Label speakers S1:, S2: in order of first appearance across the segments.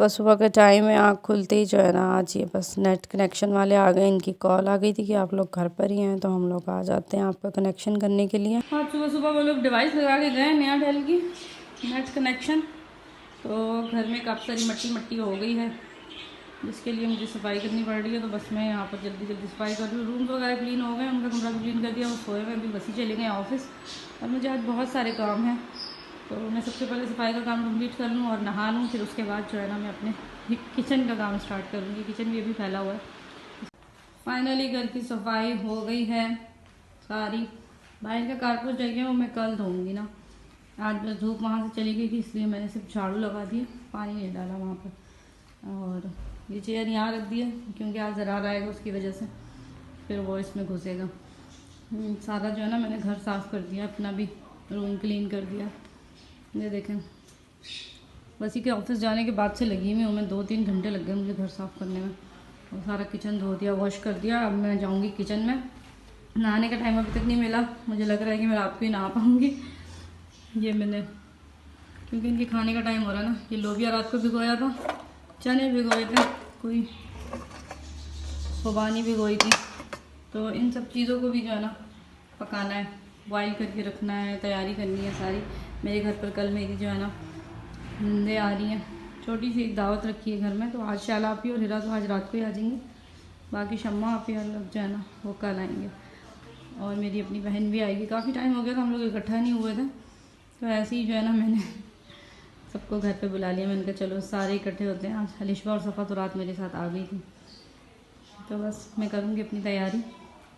S1: सुबह सुबह का टाइम है, आँख खुलते ही जो है ना आज ये बस नेट कनेक्शन वाले आ गए। इनकी कॉल आ गई थी कि आप लोग घर पर ही हैं, तो हम लोग आ जाते हैं आपका कनेक्शन करने के लिए। हाँ, सुबह सुबह वो लोग डिवाइस लगा के गए नया डेल की नेट कनेक्शन। तो घर में काफ़ी सारी मट्टी मट्टी हो गई है, जिसके लिए मुझे सफाई करनी पड़ रही है। तो बस मैं यहाँ पर जल्दी जल्दी सफाई कर रही हूँ। रूम्स वगैरह क्लीन हो गए, उनका कमरा भी क्लीन कर दिया, वो सोए हुए। अभी बस ही चले गए ऑफिस और मुझे आज बहुत सारे काम हैं। तो मैं सबसे पहले सफाई का काम कंप्लीट कर लूँ और नहा लूँ, फिर उसके बाद जो है ना मैं अपने किचन का काम स्टार्ट करूँगी। किचन भी अभी फैला हुआ है। फाइनली घर की सफाई हो गई है सारी। बाहर का कारपेट रह गया, वो मैं कल धोऊंगी ना। आज बस धूप वहाँ से चली गई थी, इसलिए मैंने सिर्फ झाड़ू लगा दिया, पानी नहीं डाला वहाँ पर। और ये चेयर यहाँ रख दिया क्योंकि आज ज़रार आएगा, उसकी वजह से फिर वो इसमें घुसेगा। सारा जो है ना मैंने घर साफ़ कर दिया, अपना भी रूम क्लीन कर दिया। ये देखें, वसी के ऑफिस जाने के बाद से लगी हुई हूँ मैं। 2-3 घंटे लग गए मुझे घर साफ़ करने में। और सारा किचन धो दिया, वॉश कर दिया। अब मैं जाऊँगी किचन में। नहाने का टाइम अभी तक नहीं मिला, मुझे लग रहा है कि मैं रात को ही नहा पाऊँगी। ये मैंने क्योंकि इनके खाने का टाइम हो रहा है ना। ये लोबिया रात को भिगोया था, चने भिगोए थे, कोई खुबानी भिगोई थी। तो इन सब चीज़ों को भी जो है ना पकाना है, बॉईल करके रखना है, तैयारी करनी है सारी। मेरे घर पर कल मेरी जो है ना नंदे आ रही हैं, छोटी सी एक दावत रखी है घर में। तो आज शाला आपी और हिरा तो आज रात को ही आ जाएंगी, बाकी शम्मा आपी और लोग जो है ना वो कल आएंगे। और मेरी अपनी बहन भी आएगी। काफ़ी टाइम हो गया था हम लोग इकट्ठा नहीं हुए थे, तो ऐसे ही जो है ना मैंने सबको घर पे बुला लिया। मैंने कहा चलो सारे इकट्ठे होते हैं। आज हलिशा और सफ़ा तो रात मेरे साथ आ गई थी। तो बस मैं करूँगी अपनी तैयारी,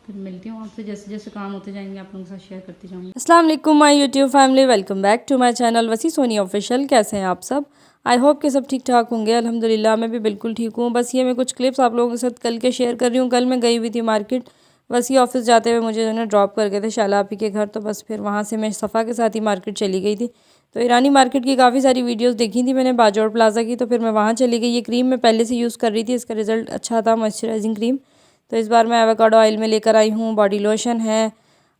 S1: फिर मिलती हूँ आपसे। जैसे जैसे काम होते जाएंगे आप लोगों के साथ शेयर करती जाऊँगी। अस्सलाम वालेकुम my YouTube family, welcome back to my channel Wasi Soni official. कैसे हैं आप सब? आई होप कि सब ठीक ठाक होंगे। अल्हम्दुलिल्लाह मैं भी बिल्कुल ठीक हूँ। बस ये मैं कुछ क्लिप्स आप लोगों के साथ कल के शेयर कर रही हूँ। कल मैं गई हुई थी मार्केट। वसी ऑफिस जाते हुए मुझे जो है ना ड्रॉप कर गए थे शाला आपी के घर। तो बस फिर वहाँ से मैं सफ़ा के साथ ही मार्केट चली गई थी। तो ईरानी मार्केट की काफ़ी सारी वीडियोस देखी थी मैंने, बाजौर प्लाजा की। तो फिर मैं वहाँ चली गई। ये क्रीम मैं पहले से यूज़ कर रही थी, इसका रिज़ल्ट अच्छा था, मॉइस्चराइजिंग क्रीम। तो इस बार मैं एवोकाडो ऑयल में लेकर आई हूँ। बॉडी लोशन है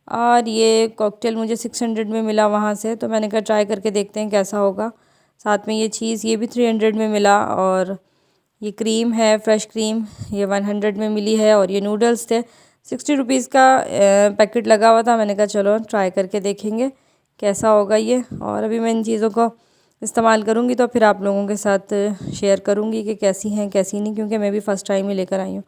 S1: और ये कॉकटेल मुझे 600 में मिला वहाँ से। तो मैंने कहा ट्राई करके देखते हैं कैसा होगा। साथ में ये चीज़ ये भी 300 में मिला। और ये क्रीम है फ्रेश क्रीम, ये 100 में मिली है। और ये नूडल्स थे, 60 रुपीज़ का पैकेट लगा हुआ था। मैंने कहा चलो ट्राई करके देखेंगे कैसा होगा ये। और अभी मैं इन चीज़ों को इस्तेमाल करूँगी तो फिर आप लोगों के साथ शेयर करूँगी कि कैसी हैं कैसी नहीं, क्योंकि मैं भी फ़र्स्ट टाइम ही लेकर आई हूँ।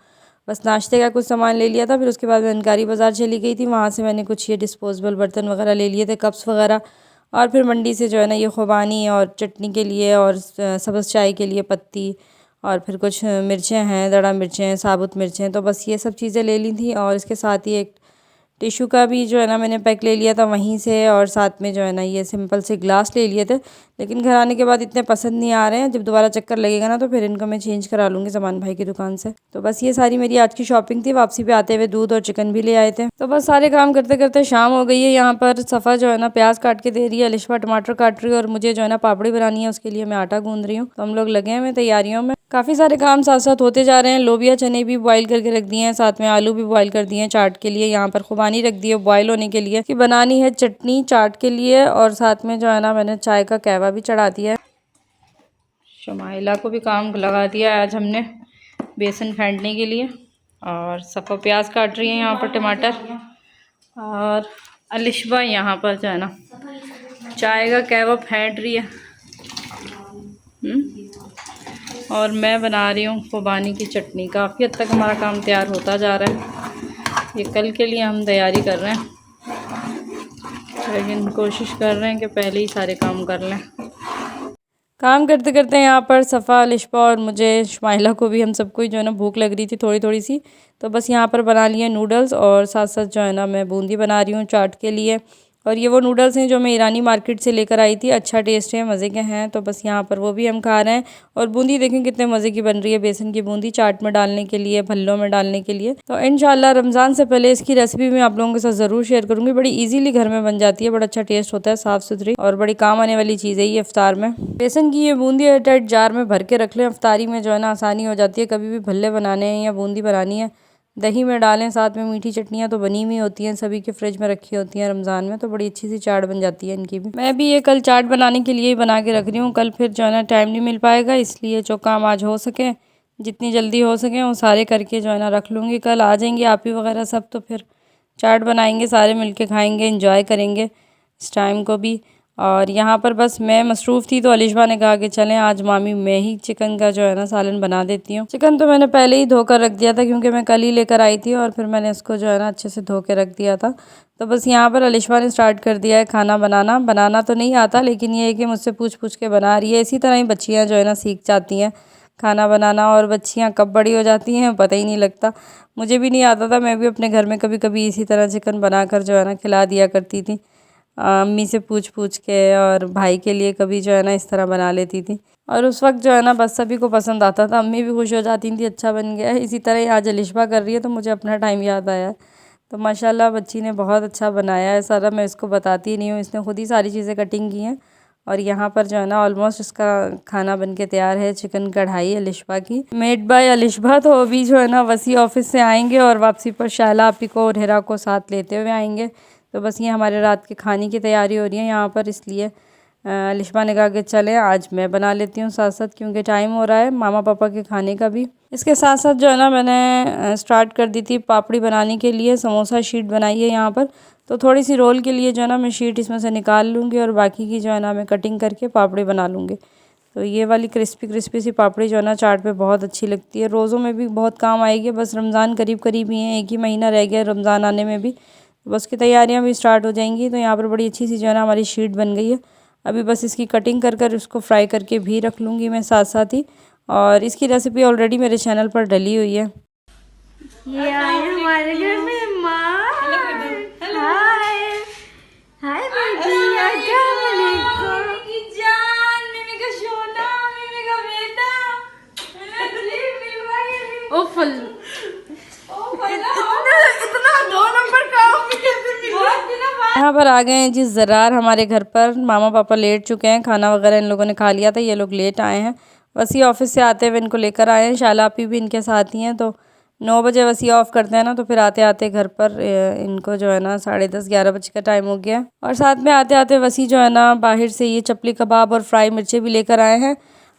S1: बस नाश्ते का कुछ सामान ले लिया था, फिर उसके बाद मैं अनकारी बाज़ार चली गई थी। वहाँ से मैंने कुछ ये डिस्पोजेबल बर्तन वगैरह ले लिए थे, कप्स वगैरह। और फिर मंडी से जो है ना ये खुबानी और चटनी के लिए और सब्ज़ चाय के लिए पत्ती, और फिर कुछ मिर्चें हैं, दड़ा मिर्चें हैं, साबुत मिर्चें। तो बस ये सब चीज़ें ले ली थी। और इसके साथ ही एक टिशू का भी जो है ना मैंने पैक ले लिया था वहीं से। और साथ में जो है ना ये सिंपल से ग्लास ले लिए थे, लेकिन घर आने के बाद इतने पसंद नहीं आ रहे हैं। जब दोबारा चक्कर लगेगा ना तो फिर इनको मैं चेंज करा लूँगी ज़मान भाई की दुकान से। तो बस ये सारी मेरी आज की शॉपिंग थी। वापसी पे आते हुए दूध और चिकन भी ले आए थे। तो बस सारे काम करते करते शाम हो गई है। यहाँ पर सफ़ा जो है ना प्याज काट के दे रही है, लिशवा टमाटर काट रही है, और मुझे जो है ना पापड़ी बनानी है, उसके लिए मैं आटा गूंद रही हूँ। तो हम लोग लगे हुए तैयारियों में। काफ़ी सारे काम साथ साथ होते जा रहे हैं। लोबिया चने भी बॉईल करके रख दिए हैं, साथ में आलू भी बॉईल कर दिए हैं चाट के लिए। यहाँ पर खुबानी रख दी है बॉईल होने के लिए कि बनानी है चटनी चाट के लिए। और साथ में जो है ना मैंने चाय का कहवा भी चढ़ा दिया है। शुमाइला को भी काम लगा दिया है आज हमने बेसन फेंटने के लिए। और सफ़ा प्याज काट रही है यहाँ पर, टमाटर। और अलिशबा यहाँ पर जो है ना चाय का कहवा फेंट रही है। और मैं बना रही हूँ खुबानी की चटनी। काफ़ी हद तक हमारा काम तैयार होता जा रहा है। ये कल के लिए हम तैयारी कर रहे हैं, लेकिन कोशिश कर रहे हैं कि पहले ही सारे काम कर लें। काम करते करते यहाँ पर सफ़ा, लिशबा और मुझे शुमाइला को भी, हम सबको ही जो है ना भूख लग रही थी थोड़ी थोड़ी सी। तो बस यहाँ पर बना लिए नूडल्स, और साथ साथ जो है ना मैं बूंदी बना रही हूँ चाट के लिए। और ये वो नूडल्स हैं जो मैं ईरानी मार्केट से लेकर आई थी। अच्छा टेस्ट है, मज़े के हैं। तो बस यहाँ पर वो भी हम खा रहे हैं। और बूंदी देखें कितने मज़े की बन रही है, बेसन की बूंदी चाट में डालने के लिए, भल्लों में डालने के लिए। तो इंशाल्लाह रमज़ान से पहले इसकी रेसिपी मैं आप लोगों के साथ ज़रूर शेयर करूँगी। बड़ी ईजीली घर में बन जाती है, बड़ा अच्छा टेस्ट होता है, साफ़ सुथरी और बड़ी काम आने वाली चीज़ है ये इफ्तार में। बेसन की ये बूंदी एयरटाइट जार में भर के रख लें, इफ्तारी में जो है ना आसानी हो जाती है। कभी भी भल्ले बनाने हैं या बूंदी बनानी है, दही में डालें, साथ में मीठी चटनियाँ तो बनी हुई होती हैं, सभी के फ्रिज में रखी होती हैं रमज़ान में, तो बड़ी अच्छी सी चाट बन जाती है इनकी भी। मैं भी ये कल चाट बनाने के लिए ही बना के रख रही हूँ, कल फिर जो है ना टाइम नहीं मिल पाएगा, इसलिए जो काम आज हो सके, जितनी जल्दी हो सके वो सारे करके जो है ना रख लूँगी। कल आ जाएंगे आप ही वगैरह सब, तो फिर चाट बनाएंगे, सारे मिलके खाएंगे, एंजॉय करेंगे इस टाइम को भी। और यहाँ पर बस मैं मसरूफ़ थी तो अलिशबा ने कहा कि चलें आज मामी मैं ही चिकन का जो है ना सालन बना देती हूँ। चिकन तो मैंने पहले ही धोकर रख दिया था क्योंकि मैं कल ही लेकर आई थी, और फिर मैंने इसको जो है ना अच्छे से धो के रख दिया था। तो बस यहाँ पर अलिशबा ने स्टार्ट कर दिया है खाना बनाना। बनाना तो नहीं आता, लेकिन ये है कि मुझसे पूछ पूछ के बना रही है। इसी तरह ही बच्चियाँ जो है ना सीख जाती हैं खाना बनाना, और बच्चियाँ कब बड़ी हो जाती हैं पता ही नहीं लगता। मुझे भी नहीं आता था, मैं भी अपने घर में कभी कभी इसी तरह चिकन बनाकर जो है ना खिला दिया करती थी अम्मी से पूछ पूछ के, और भाई के लिए कभी जो है ना इस तरह बना लेती थी, और उस वक्त जो है ना बस सभी को पसंद आता था, अम्मी भी खुश हो जाती थी अच्छा बन गया है। इसी तरह ही आज अलिशबा कर रही है तो मुझे अपना टाइम याद आया। तो माशाल्लाह बच्ची ने बहुत अच्छा बनाया है सारा, मैं इसको बताती नहीं हूँ, इसने खुद ही सारी चीज़ें कटिंग की हैं। और यहाँ पर जो है ना ऑलमोस्ट इसका खाना बन के तैयार है, चिकन कढ़ाई अलिशबा की, मेड बाय अलिशबा। तो अभी जो है ना वसी ऑफिस से आएंगे और वापसी पर शाला आपी को और हिरा को साथ लेते हुए आएंगे। तो बस ये हमारे रात के खाने की तैयारी हो रही है यहाँ पर, इसलिए अलिशबा ने कहा कि चलें आज मैं बना लेती हूँ साथ साथ, क्योंकि टाइम हो रहा है मामा पापा के खाने का भी। इसके साथ साथ जो है ना मैंने स्टार्ट कर दी थी पापड़ी बनाने के लिए, समोसा शीट बनाई है यहाँ पर। तो थोड़ी सी रोल के लिए जो है ना मैं शीट इसमें से निकाल लूँगी, और बाकी की जो है ना मैं कटिंग करके पापड़ी बना लूँगी। तो ये वाली क्रिस्पी क्रिस्पी सी पापड़ी जो है ना चाट पे बहुत अच्छी लगती है, रोज़ों में भी बहुत काम आएगी। बस रमज़ान करीब करीब ही है, एक ही महीना रह गया रमज़ान आने में भी, बस की तैयारियां भी स्टार्ट हो जाएंगी। तो यहाँ पर बड़ी अच्छी सी जो है ना हमारी शीट बन गई है। अभी बस इसकी कटिंग कर कर उसको फ्राई करके भी रख लूँगी मैं साथ साथ ही, और इसकी रेसिपी ऑलरेडी मेरे चैनल पर डली हुई है।
S2: ये आए हमारे घर में माँ। हाय हाय बेटी, अस्सलाम वालेकुम।
S1: जान मिमी का सोना, मिमी का बेटा, ओ फल
S2: इतना 2 नंबर का
S1: यहाँ पर आ गए हैं जी ज़रार हमारे घर पर। मामा पापा लेट चुके हैं, खाना वगैरह इन लोगों ने खा लिया था, ये लोग लेट आए हैं। वसी ऑफिस से आते हुए इनको लेकर आए हैं, शाला आपी भी इनके साथ ही हैं। तो 9 बजे वसी ऑफ करते हैं ना, तो फिर आते आते घर पर इनको जो है ना 10:30-11 बजे का टाइम हो गया। और साथ में आते आते वसी जो है ना बाहर से ये चपली कबाब और फ्राई मिर्चें भी लेकर आए हैं,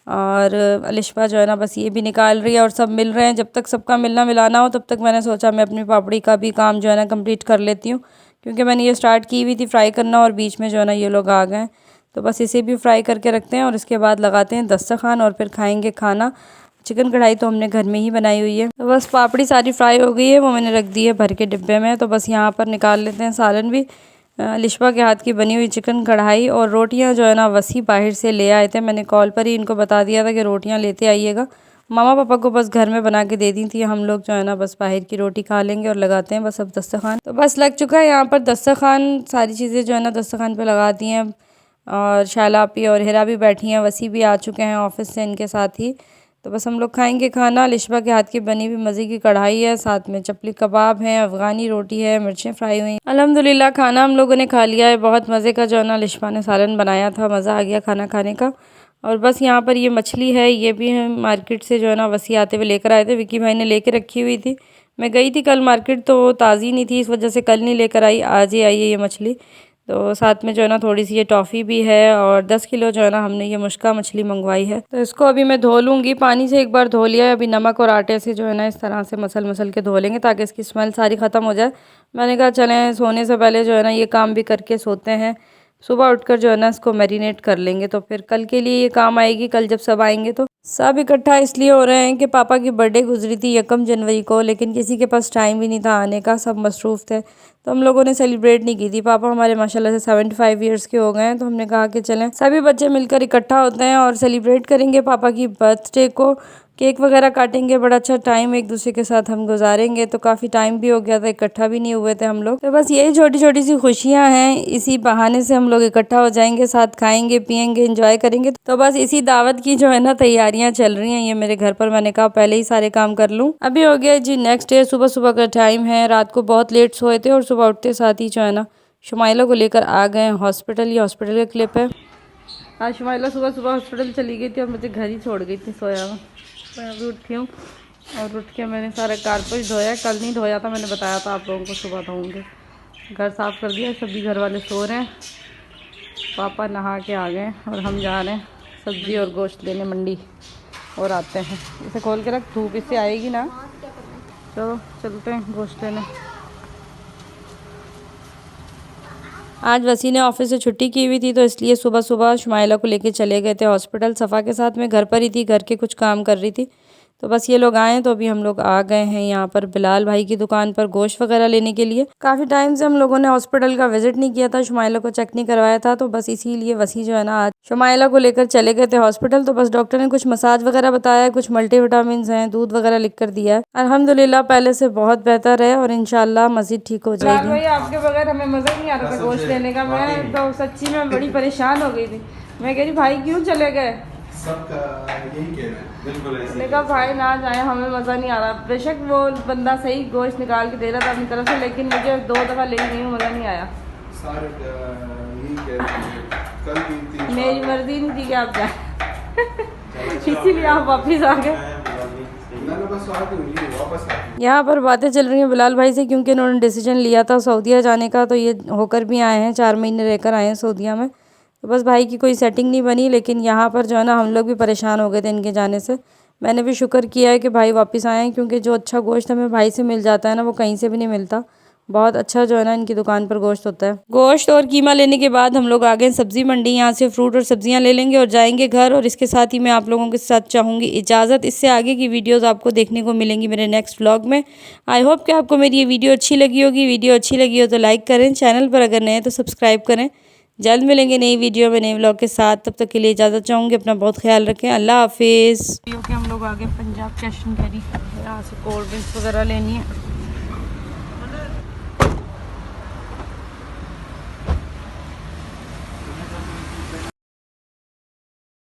S1: और अलिशबा जो है ना बस ये भी निकाल रही है, और सब मिल रहे हैं। जब तक सबका मिलना मिलाना हो तब तक मैंने सोचा मैं अपनी पापड़ी का भी काम जो है ना कंप्लीट कर लेती हूँ, क्योंकि मैंने ये स्टार्ट की हुई थी फ्राई करना, और बीच में जो है ना ये लोग आ गए। तो बस इसे भी फ्राई करके रखते हैं और इसके बाद लगाते हैं दस्तरखान, और फिर खाएंगे खाना। चिकन कढ़ाई तो हमने घर में ही बनाई हुई है। तो बस पापड़ी सारी फ्राई हो गई है, वो मैंने रख दी है भर के डिब्बे में। तो बस यहाँ पर निकाल लेते हैं सालन भी। अलिशबा के हाथ की बनी हुई चिकन कढ़ाई, और रोटियां जो है ना वसी बाहर से ले आए थे। मैंने कॉल पर ही इनको बता दिया था कि रोटियां लेते आइएगा। मामा पापा को बस घर में बना के दे दी थी, हम लोग जो है ना बस बाहर की रोटी खा लेंगे, और लगाते हैं बस अब दस्तरखान। तो बस लग चुका है यहाँ पर दस्तरखान, सारी चीज़ें जो है ना दस्तरखान पे लगा दी हैं, और शाला आपी और हिरा भी बैठी हैं, वसी भी आ चुके हैं ऑफिस से इनके साथ ही। तो बस हम लोग खाएंगे खाना। अलिशबा के हाथ की बनी हुई मज़े की कढ़ाई है, साथ में चपली कबाब है, अफ़गानी रोटी है, मिर्चें फ्राई हुई। अल्हम्दुलिल्लाह खाना हम लोगों ने खा लिया है। बहुत मज़े का जो है ना अलिशबा ने सालन बनाया था, मज़ा आ गया खाना खाने का। और बस यहाँ पर ये मछली है, ये भी हम मार्केट से जो है ना वसी आते हुए लेकर आए थे, विकी भाई ने लेके रखी हुई थी। मैं गई थी कल मार्केट तो ताज़ी नहीं थी, इस वजह से कल नहीं लेकर आई, आज ही आई है ये मछली। तो साथ में जो है ना थोड़ी सी ये टॉफ़ी भी है, और 10 किलो जो है ना हमने ये मुश्का मछली मंगवाई है। तो इसको अभी मैं धो लूँगी, पानी से एक बार धो लिया है, अभी नमक और आटे से जो है ना इस तरह से मसल मसल के धो लेंगे ताकि इसकी स्मेल सारी ख़त्म हो जाए। मैंने कहा चलें सोने से पहले जो है ना ये काम भी करके सोते हैं, सुबह उठकर जो है ना इसको मैरिनेट कर लेंगे, तो फिर कल के लिए ये काम आएगी। कल जब सब आएंगे तो सब इकट्ठा इसलिए हो रहे हैं कि पापा की बर्थडे गुजरी थी 1 जनवरी को, लेकिन किसी के पास टाइम भी नहीं था आने का, सब मसरूफ़ थे, तो हम लोगों ने सेलिब्रेट नहीं की थी। पापा हमारे माशाल्लाह से 75 ईयर्स के हो गए हैं, तो हमने कहा कि चलें सभी बच्चे मिलकर इकट्ठा होते हैं और सेलिब्रेट करेंगे पापा की बर्थडे को। केक वगैरह काटेंगे, बड़ा अच्छा टाइम एक दूसरे के साथ हम गुजारेंगे। तो काफ़ी टाइम भी हो गया था, इकट्ठा भी नहीं हुए थे हम लोग। तो बस यही छोटी छोटी सी खुशियां हैं, इसी बहाने से हम लोग इकट्ठा हो जाएंगे, साथ खाएंगे पियेंगे एंजॉय करेंगे। तो बस इसी दावत की जो है ना तैयारियां चल रही हैं ये मेरे घर पर। मैंने कहा पहले ही सारे काम कर लूँ। अभी हो गया जी नेक्स्ट डे, सुबह सुबह का टाइम है। रात को बहुत लेट सोए थे और सुबह उठते साथ ही जो है ना शुमाइला को लेकर आ गए हॉस्पिटल। ये हॉस्पिटल का क्लिप है। आज शुमाइला सुबह सुबह हॉस्पिटल चली गई थी और मुझे घर ही छोड़ गई थी सोया हुआ। मैं अभी उठी हूँ, और उठ के मैंने सारा कारपेट धोया, कल नहीं धोया था, मैंने बताया था आप लोगों को, सुबह धोऊंगे। घर साफ़ कर दिया, सभी घर वाले सो रहे हैं, पापा नहा के आ गए और हम जा रहे हैं सब्ज़ी और गोश्त लेने मंडी और आते हैं। इसे खोल के रख, धूप इससे आएगी ना। चलो चलते हैं गोश्त लेने। आज वसी ने ऑफिस से छुट्टी की हुई थी, तो इसलिए सुबह सुबह शुमाइला को लेके चले गए थे हॉस्पिटल। सफ़ा के साथ मैं घर पर ही थी, घर के कुछ काम कर रही थी, तो बस ये लोग आए तो अभी हम लोग आ गए हैं यहाँ पर बिलाल भाई की दुकान पर गोश्त वगैरह लेने के लिए। काफ़ी टाइम से हम लोगों ने हॉस्पिटल का विजिट नहीं किया था, शुमाइला को चेक नहीं करवाया था, तो बस इसीलिए वसी जो है ना आज शुमाइला को लेकर चले गए थे हॉस्पिटल। तो बस डॉक्टर ने कुछ मसाज वगैरह बताया है, कुछ मल्टीविटामिन हैं, दूध वगैरह लिख कर दिया है। अल्हम्दुलिल्लाह पहले से बहुत बेहतर है और इंशाल्लाह मजीद ठीक हो जाएगी। भाई आपके बगैर हमें मज़ा ही नहीं आ रहा था गोश्त लेने का। मैं तो सच्ची में बड़ी परेशान हो गई थी। मैं कह रही भाई क्यों चले गए,
S3: सबका यही कहना है, बिल्कुल ऐसे।
S1: मैंने कहा भाई ना जाए, हमें मज़ा नहीं आ रहा। बेशक वो बंदा सही गोश्त निकाल के दे रहा था अपनी तरफ से, लेकिन मुझे 2 दफ़ा ले गई, मज़ा नहीं आया।
S3: सारे यही कह रहे हैं, कल भी 3
S1: मेरी मर्जी नहीं थी कि आप जाए इसीलिए आप वापस आ गए। यहाँ पर बातें चल रही हैं बिलाल भाई से, क्योंकि उन्होंने डिसीजन लिया था सऊदीया जाने का, तो ये होकर भी आए हैं, 4 महीने रहकर आए हैं सऊदीया में। तो बस भाई की कोई सेटिंग नहीं बनी, लेकिन यहाँ पर जो है ना हम लोग भी परेशान हो गए थे इनके जाने से। मैंने भी शुक्र किया है कि भाई वापस आए हैं, क्योंकि जो अच्छा गोश्त हमें भाई से मिल जाता है ना, वो कहीं से भी नहीं मिलता। बहुत अच्छा जो है ना इनकी दुकान पर गोश्त होता है। गोश्त और कीमा लेने के बाद हम लोग आ गए सब्ज़ी मंडी। यहाँ से फ्रूट और सब्जियाँ ले लेंगे और जाएंगे घर। और इसके साथ ही मैं आप लोगों के साथ चाहूँगी इजाज़त। इससे आगे की वीडियोज़ आपको देखने को मिलेंगी मेरे नेक्स्ट व्लॉग में। आई होप कि आपको मेरी ये वीडियो अच्छी लगी होगी। वीडियो अच्छी लगी हो तो लाइक करें, चैनल पर अगर नए हैं तो सब्सक्राइब करें। जल्द मिलेंगे नई वीडियो में, नए व्लॉग के साथ। तब तक के लिए इजाज़त चाहूँगी, अपना बहुत ख्याल रखें। अल्लाह हाफिज़। हम लोग आगे पंजाब कैश एंड कैरी, यहाँ से कोल्ड ड्रिंक्स वगैरह लेनी है।